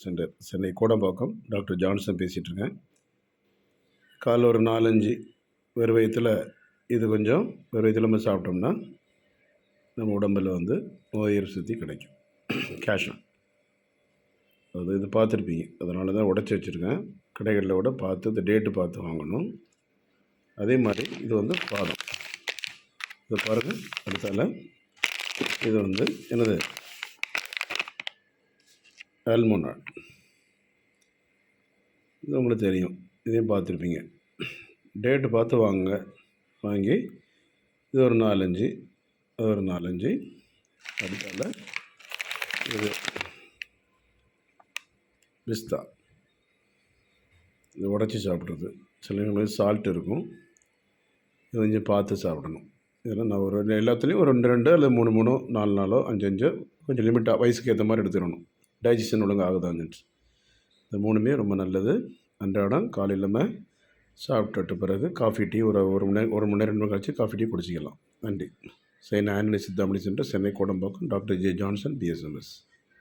Centre Chennai Kodambakkam doctor Johnson பேசிகிட்ருக்கேன். காலைல ஒரு 4-5 வெறும் வயித்துல இது கொஞ்சம் வெறும் வயித்துல நம்ம சாப்பிட்டோம்னா நம்ம உடம்பில் வந்து நோய் எதிர்ப்பு சக்தி கிடைக்கும். கேஷன் அது இது பார்த்துருப்பீங்க, அதனால தான் உடச்சி வச்சுருக்கேன். கடைகளில் விட பார்த்து இந்த டேட்டு பார்த்து வாங்கணும். அதே மாதிரி இது வந்து பாதம், இதை பாருங்கள். அடுத்தால இது வந்து என்னது, ஆல்மோனாட். இது உங்களுக்கு தெரியும், இதையும் பார்த்துருப்பீங்க. டேட்டு பார்த்து வாங்குங்க. வாங்கி இது ஒரு 4-5, அது ஒரு 4-5. அடுத்தால இது பிஸ்தா, இது உடச்சி சாப்பிட்றது. சிலங்களுக்கு சால்ட் இருக்கும், இது கொஞ்சம் பார்த்து சாப்பிடணும். இதெல்லாம் நான் ஒரு எல்லாத்துலேயும் ஒரு 2 அல்லது 3 4 5 கொஞ்சம் லிமிட்டாக வயசுக்கு ஏற்ற மாதிரி எடுத்துக்கணும். டைஜஷன் ஒழுங்காக ஆகுதான்னு. இந்த 3மே ரொம்ப நல்லது. அன்றாடம் காலையில் நம்ம சாப்பிட்டுட்டு பிறகு காஃபி டீ ஒரு 1 மணி நேரம் 2 மணி நேரம் கழிச்சு காஃபி டீ குடிச்சிக்கலாம். நன்றி. Chennai Antony Chithamani centre, Chennai Kodambakkam, doctor J Johnson, BSMS.